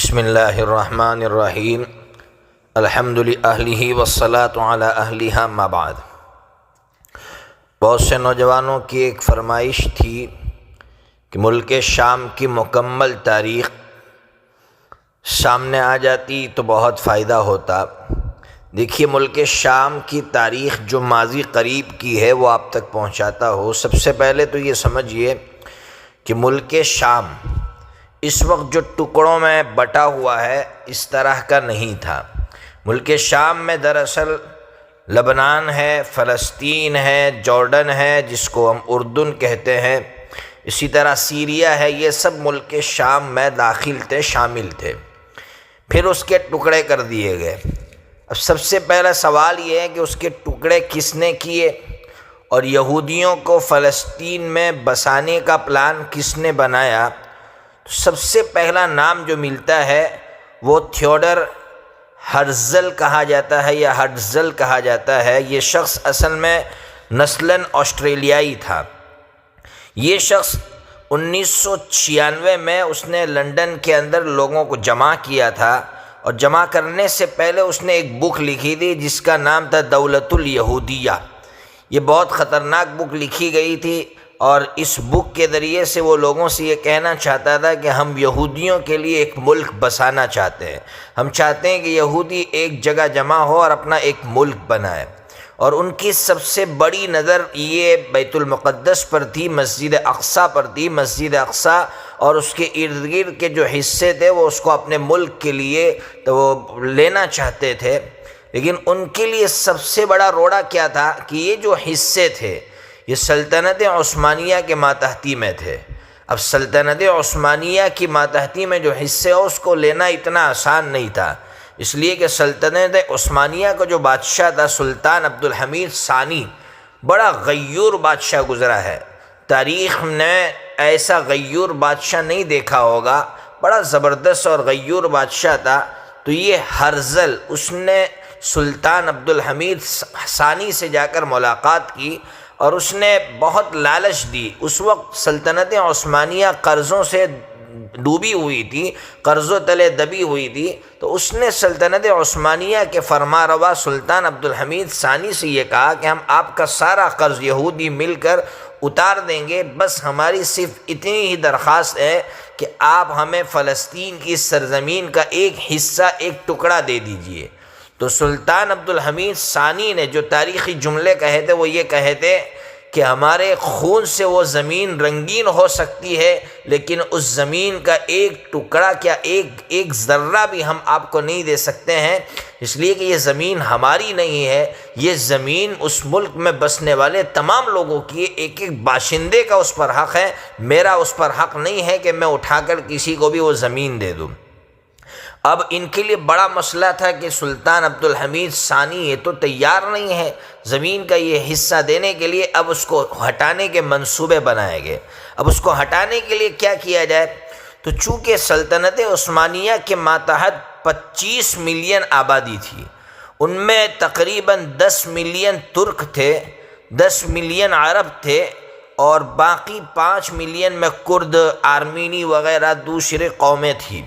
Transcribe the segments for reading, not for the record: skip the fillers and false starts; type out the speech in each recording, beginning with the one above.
بسم اللہ الرحمن الرحیم الحمد للہ والصلاۃ علی اہلہا ما بعد۔ بہت سے نوجوانوں کی ایک فرمائش تھی کہ ملک شام کی مکمل تاریخ سامنے آ جاتی تو بہت فائدہ ہوتا۔ دیکھیے، ملک شام کی تاریخ جو ماضی قریب کی ہے وہ آپ تک پہنچاتا ہو۔ سب سے پہلے تو یہ سمجھیے کہ ملک شام اس وقت جو ٹکڑوں میں بٹا ہوا ہے اس طرح کا نہیں تھا۔ ملک شام میں دراصل لبنان ہے، فلسطین ہے، جارڈن ہے جس کو ہم اردن کہتے ہیں، اسی طرح سیریا ہے، یہ سب ملک شام میں داخل تھے، شامل تھے۔ پھر اس کے ٹکڑے کر دیے گئے۔ اب سب سے پہلا سوال یہ ہے کہ اس کے ٹکڑے کس نے کیے اور یہودیوں کو فلسطین میں بسانے کا پلان کس نے بنایا؟ سب سے پہلا نام جو ملتا ہے وہ تھیوڈر ہرزل کہا جاتا ہے یا ہرزل کہا جاتا ہے۔ یہ شخص اصل میں نسلاً آسٹریلیائی تھا۔ یہ شخص 1996 میں اس نے لندن کے اندر لوگوں کو جمع کیا تھا، اور جمع کرنے سے پہلے اس نے ایک بک لکھی تھی جس کا نام تھا دولت الیہودیہ۔ یہ بہت خطرناک بک لکھی گئی تھی، اور اس بک کے ذریعے سے وہ لوگوں سے یہ کہنا چاہتا تھا کہ ہم یہودیوں کے لیے ایک ملک بسانا چاہتے ہیں، ہم چاہتے ہیں کہ یہودی ایک جگہ جمع ہو اور اپنا ایک ملک بنائے۔ اور ان کی سب سے بڑی نظر یہ بیت المقدس پر تھی، مسجد اقصیٰ پر تھی۔ مسجد اقصیٰ اور اس کے ارد گرد کے جو حصے تھے وہ اس کو اپنے ملک کے لیے تو وہ لینا چاہتے تھے، لیکن ان کے لیے سب سے بڑا روڑا کیا تھا کہ یہ جو حصے تھے یہ سلطنت عثمانیہ کے ماتحتی میں تھے۔ اب سلطنت عثمانیہ کی ماتحتی میں جو حصے ہو اس کو لینا اتنا آسان نہیں تھا، اس لیے کہ سلطنت عثمانیہ کا جو بادشاہ تھا سلطان عبدالحمید ثانی، بڑا غیور بادشاہ گزرا ہے۔ تاریخ نے ایسا غیور بادشاہ نہیں دیکھا ہوگا، بڑا زبردست اور غیور بادشاہ تھا۔ تو یہ ہرزل اس نے سلطان عبدالحمید ثانی سے جا کر ملاقات کی اور اس نے بہت لالچ دی۔ اس وقت سلطنت عثمانیہ قرضوں سے ڈوبی ہوئی تھی، قرضوں تلے دبی ہوئی تھی، تو اس نے سلطنت عثمانیہ کے فرما روا سلطان عبدالحمید ثانی سے یہ کہا کہ ہم آپ کا سارا قرض یہودی مل کر اتار دیں گے، بس ہماری صرف اتنی ہی درخواست ہے کہ آپ ہمیں فلسطین کی سرزمین کا ایک حصہ، ایک ٹکڑا دے دیجئے۔ تو سلطان عبدالحمید ثانی نے جو تاریخی جملے کہے تھے وہ یہ کہے تھے کہ ہمارے خون سے وہ زمین رنگین ہو سکتی ہے، لیکن اس زمین کا ایک ٹکڑا کیا ایک ذرہ بھی ہم آپ کو نہیں دے سکتے ہیں، اس لیے کہ یہ زمین ہماری نہیں ہے، یہ زمین اس ملک میں بسنے والے تمام لوگوں کی، ایک ایک باشندے کا اس پر حق ہے، میرا اس پر حق نہیں ہے کہ میں اٹھا کر کسی کو بھی وہ زمین دے دوں۔ اب ان کے لیے بڑا مسئلہ تھا کہ سلطان عبدالحمید ثانی یہ تو تیار نہیں ہے زمین کا یہ حصہ دینے کے لیے، اب اس کو ہٹانے کے منصوبے بنائے گئے۔ اب اس کو ہٹانے کے لیے کیا کیا جائے؟ تو چونکہ سلطنت عثمانیہ کے ماتحت 25 ملین آبادی تھی، ان میں تقریباً 10 ملین ترک تھے، 10 ملین عرب تھے، اور باقی 5 ملین میں کرد، آرمینی وغیرہ دوسرے قومیں تھیں۔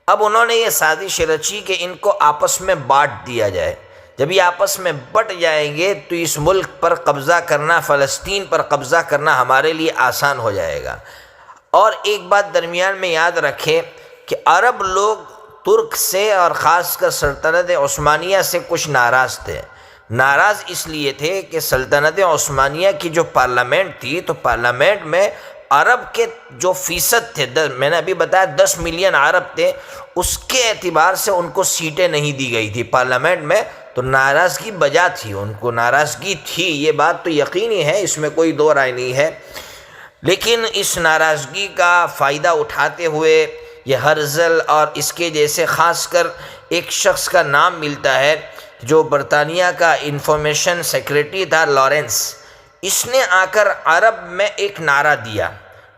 اب انہوں نے یہ سازش رچی کہ ان کو آپس میں بانٹ دیا جائے۔ جب یہ آپس میں بٹ جائیں گے تو اس ملک پر قبضہ کرنا، فلسطین پر قبضہ کرنا ہمارے لیے آسان ہو جائے گا۔ اور ایک بات درمیان میں یاد رکھیں کہ عرب لوگ ترک سے اور خاص کر سلطنت عثمانیہ سے کچھ ناراض تھے۔ ناراض اس لیے تھے کہ سلطنت عثمانیہ کی جو پارلیمنٹ تھی تو پارلیمنٹ میں عرب کے جو فیصد تھے، میں نے ابھی بتایا 10 ملین عرب تھے، اس کے اعتبار سے ان کو سیٹیں نہیں دی گئی تھی پارلیمنٹ میں، تو ناراضگی بجا تھی، ان کو ناراضگی تھی، یہ بات تو یقینی ہے، اس میں کوئی دو رائے نہیں ہے۔ لیکن اس ناراضگی کا فائدہ اٹھاتے ہوئے یہ ہرزل اور اس کے جیسے خاص کر ایک شخص کا نام ملتا ہے جو برطانیہ کا انفارمیشن سیکریٹری تھا، لارنس، اس نے آ کر عرب میں ایک نعرہ دیا۔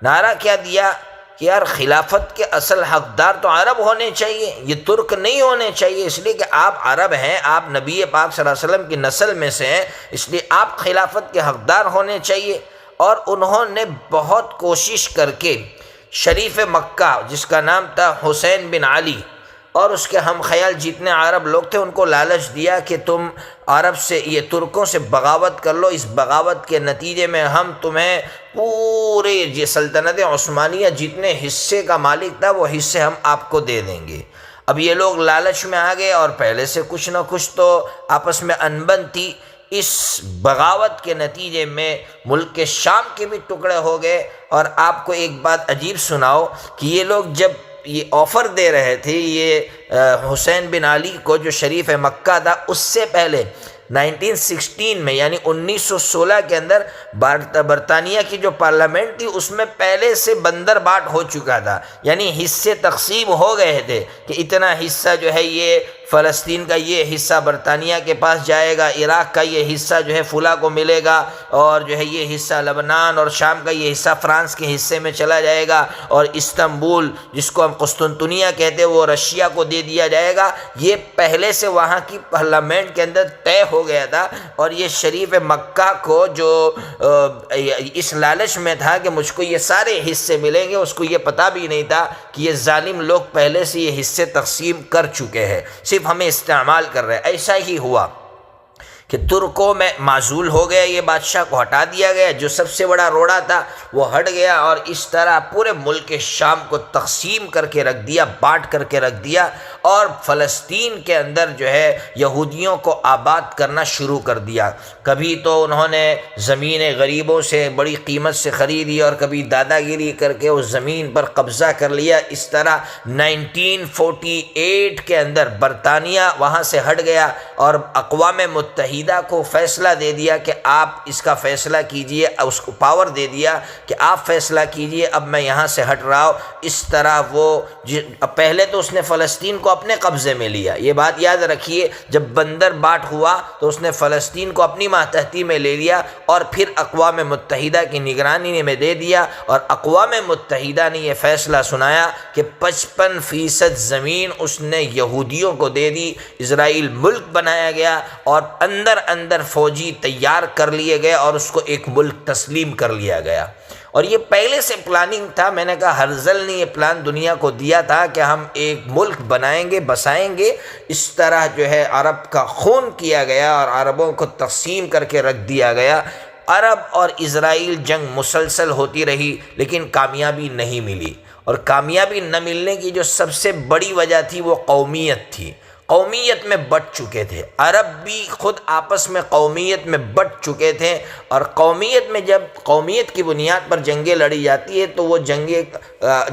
نعرہ کیا دیا کہ یار خلافت کے اصل حقدار تو عرب ہونے چاہیے، یہ ترک نہیں ہونے چاہیے، اس لیے کہ آپ عرب ہیں، آپ نبی پاک صلی اللہ علیہ وسلم کی نسل میں سے ہیں، اس لیے آپ خلافت کے حقدار ہونے چاہیے۔ اور انہوں نے بہت کوشش کر کے شریف مکہ جس کا نام تھا حسین بن علی اور اس کے ہم خیال جتنے عرب لوگ تھے ان کو لالچ دیا کہ تم عرب سے یہ ترکوں سے بغاوت کر لو، اس بغاوت کے نتیجے میں ہم تمہیں پورے یہ سلطنت عثمانیہ جتنے حصے کا مالک تھا وہ حصے ہم آپ کو دے دیں گے۔ اب یہ لوگ لالچ میں آ گئے اور پہلے سے کچھ نہ کچھ تو آپس میں انبن تھی۔ اس بغاوت کے نتیجے میں ملک کے شام کے بھی ٹکڑے ہو گئے۔ اور آپ کو ایک بات عجیب سناؤ کہ یہ لوگ جب یہ آفر دے رہے تھے یہ حسین بن علی کو جو شریف مکہ تھا، اس سے پہلے 1916 میں یعنی 1916 کے اندر برطانیہ کی جو پارلیمنٹ تھی اس میں پہلے سے بندر باٹ ہو چکا تھا، یعنی حصے تقسیم ہو گئے تھے کہ اتنا حصہ جو ہے یہ فلسطین کا یہ حصہ برطانیہ کے پاس جائے گا، عراق کا یہ حصہ جو ہے فلاں کو ملے گا، اور جو ہے یہ حصہ لبنان اور شام کا یہ حصہ فرانس کے حصے میں چلا جائے گا، اور استنبول جس کو ہم قسطنطنیہ کہتے ہیں وہ رشیا کو دے دیا جائے گا۔ یہ پہلے سے وہاں کی پارلیمنٹ کے اندر طے ہو گیا تھا۔ اور یہ شریف مکہ کو جو اس لالچ میں تھا کہ مجھ کو یہ سارے حصے ملیں گے، اس کو یہ پتہ بھی نہیں تھا کہ یہ ظالم لوگ پہلے سے یہ حصے تقسیم کر چکے ہیں، صرف ہمیں استعمال کر رہے ہیں۔ ایسا ہی ہوا کہ ترکوں میں معزول ہو گیا، یہ بادشاہ کو ہٹا دیا گیا، جو سب سے بڑا روڑا تھا وہ ہٹ گیا، اور اس طرح پورے ملک شام کو تقسیم کر کے رکھ دیا، بانٹ کر کے رکھ دیا، اور فلسطین کے اندر جو ہے یہودیوں کو آباد کرنا شروع کر دیا۔ کبھی تو انہوں نے زمینیں غریبوں سے بڑی قیمت سے خریدی اور کبھی دادا گیری کر کے اس زمین پر قبضہ کر لیا۔ اس طرح 1948 کے اندر برطانیہ وہاں سے ہٹ گیا اور اقوام متحدہ کو فیصلہ دے دیا کہ آپ اس کا فیصلہ کیجئے، اس کو پاور دے دیا کہ آپ فیصلہ کیجئے، اب میں یہاں سے ہٹ رہا ہوں۔ اس طرح وہ پہلے تو اس نے فلسطین کو اپنے قبضے میں لیا، یہ بات یاد رکھیے، جب بندر باٹ ہوا تو اس نے فلسطین کو اپنی ماتحتی میں لے لیا اور پھر اقوام متحدہ کی نگرانی میں دے دیا، اور اقوام متحدہ نے یہ فیصلہ سنایا کہ 55% زمین اس نے یہودیوں کو دے دی، اسرائیل ملک بنایا گیا، اور اندر فوجی تیار کر لیے گئے اور اس کو ایک ملک تسلیم کر لیا گیا۔ اور یہ پہلے سے پلاننگ تھا، میں نے کہا ہرزل نے یہ پلان دنیا کو دیا تھا کہ ہم ایک ملک بنائیں گے، بسائیں گے۔ اس طرح جو ہے عرب کا خون کیا گیا اور عربوں کو تقسیم کر کے رکھ دیا گیا۔ عرب اور اسرائیل جنگ مسلسل ہوتی رہی لیکن کامیابی نہیں ملی، اور کامیابی نہ ملنے کی جو سب سے بڑی وجہ تھی وہ قومیت تھی۔ قومیت میں بٹ چکے تھے، عرب بھی خود آپس میں قومیت میں بٹ چکے تھے، اور قومیت میں جب قومیت کی بنیاد پر جنگیں لڑی جاتی ہے تو وہ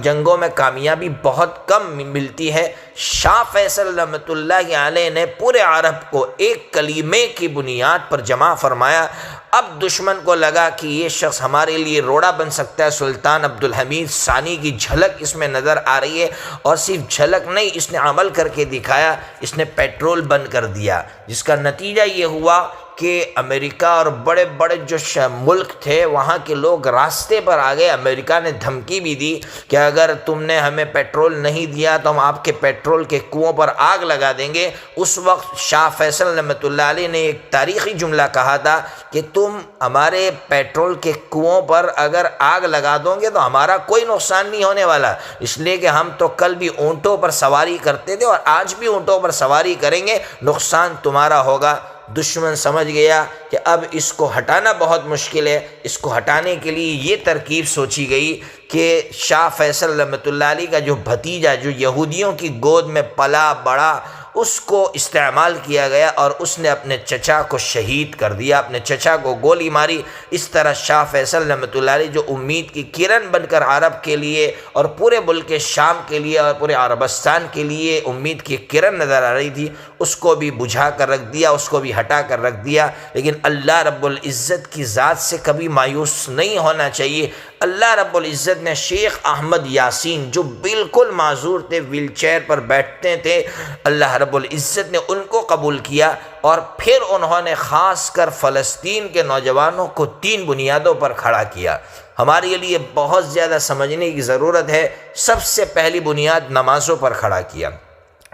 جنگوں میں کامیابی بہت کم ملتی ہے۔ شاہ فیصل رحمۃ اللہ علیہ نے پورے عرب کو ایک کلمے کی بنیاد پر جمع فرمایا۔ اب دشمن کو لگا کہ یہ شخص ہمارے لیے روڑا بن سکتا ہے، سلطان عبدالحمید ثانی کی جھلک اس میں نظر آ رہی ہے، اور صرف جھلک نہیں، اس نے عمل کر کے دکھایا، اس نے پیٹرول بند کر دیا، جس کا نتیجہ یہ ہوا کہ امریکہ اور بڑے بڑے جو ملک تھے وہاں کے لوگ راستے پر آ گئے۔ امریکہ نے دھمکی بھی دی کہ اگر تم نے ہمیں پیٹرول نہیں دیا تو ہم آپ کے پیٹرول کے کنووں پر آگ لگا دیں گے۔ اس وقت شاہ فیصل رحمۃ اللہ علیہ نے ایک تاریخی جملہ کہا تھا کہ تم ہمارے پیٹرول کے کنووں پر اگر آگ لگا دو گے تو ہمارا کوئی نقصان نہیں ہونے والا، اس لیے کہ ہم تو کل بھی اونٹوں پر سواری کرتے تھے اور آج بھی اونٹوں پر سواری کریں گے، نقصان تمہارا ہوگا۔ دشمن سمجھ گیا کہ اب اس کو ہٹانا بہت مشکل ہے۔ اس کو ہٹانے کے لیے یہ ترکیب سوچی گئی کہ شاہ فیصل رحمۃ اللہ علیہ کا جو بھتیجا جو یہودیوں کی گود میں پلا بڑا، اس کو استعمال کیا گیا اور اس نے اپنے چچا کو شہید کر دیا، اپنے چچا کو گولی ماری۔ اس طرح شاہ فیصل رحمۃ اللہ علیہ جو امید کی کرن بن کر عرب کے لیے اور پورے ملک شام کے لیے اور پورے عربستان کے لیے امید کی کرن نظر آ رہی تھی، اس کو بھی بجھا کر رکھ دیا، اس کو بھی ہٹا کر رکھ دیا۔ لیکن اللہ رب العزت کی ذات سے کبھی مایوس نہیں ہونا چاہیے۔ اللہ رب العزت نے شیخ احمد یاسین جو بالکل معذور تھے، ویل چیئر پر بیٹھتے تھے، اللہ رب العزت نے ان کو قبول کیا، اور پھر انہوں نے خاص کر فلسطین کے نوجوانوں کو 3 بنیادوں پر کھڑا کیا۔ ہمارے لیے بہت زیادہ سمجھنے کی ضرورت ہے۔ سب سے پہلی بنیاد نمازوں پر کھڑا کیا۔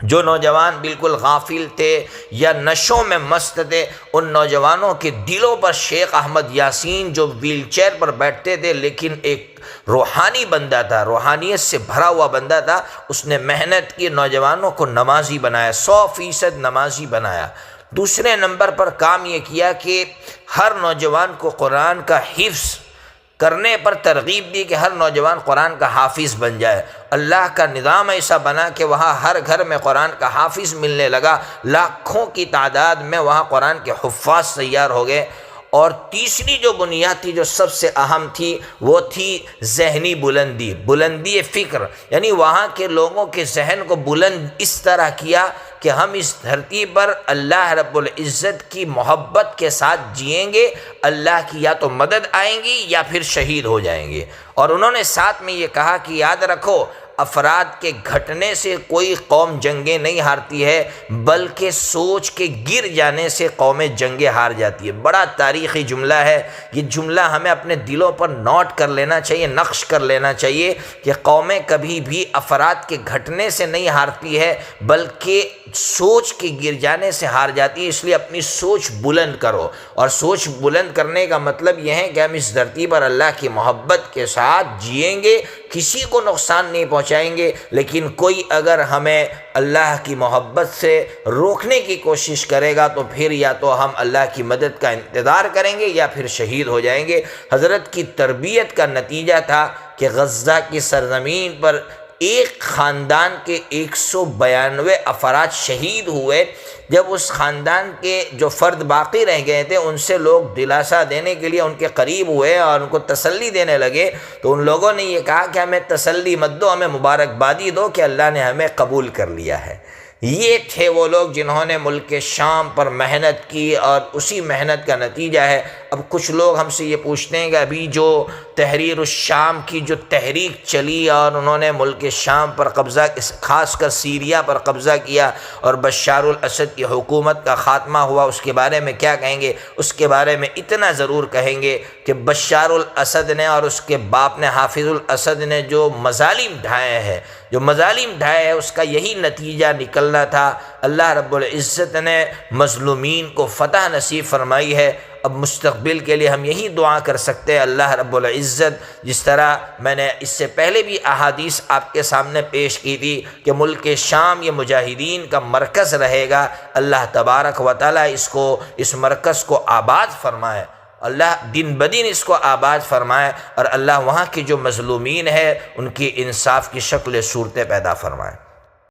جو نوجوان بالکل غافل تھے یا نشوں میں مست تھے، ان نوجوانوں کے دلوں پر شیخ احمد یاسین جو ویل چیئر پر بیٹھتے تھے لیکن ایک روحانی بندہ تھا، روحانیت سے بھرا ہوا بندہ تھا، اس نے محنت کی، نوجوانوں کو نمازی بنایا، 100% نمازی بنایا۔ دوسرے نمبر پر کام یہ کیا کہ ہر نوجوان کو قرآن کا حفظ کرنے پر ترغیب دی کہ ہر نوجوان قرآن کا حافظ بن جائے۔ اللہ کا نظام ایسا بنا کہ وہاں ہر گھر میں قرآن کا حافظ ملنے لگا، لاکھوں کی تعداد میں وہاں قرآن کے حفاظ تیار ہو گئے۔ اور تیسری جو بنیاد تھی جو سب سے اہم تھی وہ تھی ذہنی بلندی، بلندی فکر، یعنی وہاں کے لوگوں کے ذہن کو بلند اس طرح کیا کہ ہم اس دھرتی پر اللہ رب العزت کی محبت کے ساتھ جئیں گے، اللہ کی یا تو مدد آئیں گی یا پھر شہید ہو جائیں گے۔ اور انہوں نے ساتھ میں یہ کہا کہ یاد رکھو، افراد کے گھٹنے سے کوئی قوم جنگیں نہیں ہارتی ہے، بلکہ سوچ کے گر جانے سے قومیں جنگیں ہار جاتی ہے۔ بڑا تاریخی جملہ ہے، یہ جملہ ہمیں اپنے دلوں پر نوٹ کر لینا چاہیے، نقش کر لینا چاہیے کہ قومیں کبھی بھی افراد کے گھٹنے سے نہیں ہارتی ہے بلکہ سوچ کے گر جانے سے ہار جاتی ہے۔ اس لیے اپنی سوچ بلند کرو، اور سوچ بلند کرنے کا مطلب یہ ہے کہ ہم اس دھرتی پر اللہ کی محبت کے ساتھ جئیں گے، کسی کو نقصان نہیں پہنچائیں گے، لیکن کوئی اگر ہمیں اللہ کی محبت سے روکنے کی کوشش کرے گا تو پھر یا تو ہم اللہ کی مدد کا انتظار کریں گے یا پھر شہید ہو جائیں گے۔ حضرت کی تربیت کا نتیجہ تھا کہ غزہ کی سرزمین پر ایک خاندان کے 192 افراد شہید ہوئے۔ جب اس خاندان کے جو فرد باقی رہ گئے تھے ان سے لوگ دلاسا دینے کے لیے ان کے قریب ہوئے اور ان کو تسلی دینے لگے، تو ان لوگوں نے یہ کہا کہ ہمیں تسلی مت دو، ہمیں مبارکبادی دو کہ اللہ نے ہمیں قبول کر لیا ہے۔ یہ تھے وہ لوگ جنہوں نے ملک شام پر محنت کی، اور اسی محنت کا نتیجہ ہے۔ اب کچھ لوگ ہم سے یہ پوچھتے ہیں کہ ابھی جو تحریر الشام کی جو تحریک چلی اور انہوں نے ملک شام پر قبضہ، خاص کر سیریا پر قبضہ کیا اور بشار الاسد کی حکومت کا خاتمہ ہوا، اس کے بارے میں کیا کہیں گے؟ اس کے بارے میں اتنا ضرور کہیں گے کہ بشار الاسد نے اور اس کے باپ نے حافظ الاسد نے جو مظالم ڈھائے ہیں، اس کا یہی نتیجہ نکلنا تھا۔ اللہ رب العزت نے مظلومین کو فتح نصیب فرمائی ہے۔ اب مستقبل کے لیے ہم یہی دعا کر سکتے ہیں، اللہ رب العزت جس طرح میں نے اس سے پہلے بھی احادیث آپ کے سامنے پیش کی تھی کہ ملک شام یہ مجاہدین کا مرکز رہے گا، اللہ تبارک و تعالیٰ اس مرکز کو آباد فرمائے، اللہ دن بدن اس کو آباد فرمائے، اور اللہ وہاں کے جو مظلومین ہیں ان کی انصاف کی شکل صورتیں پیدا فرمائے۔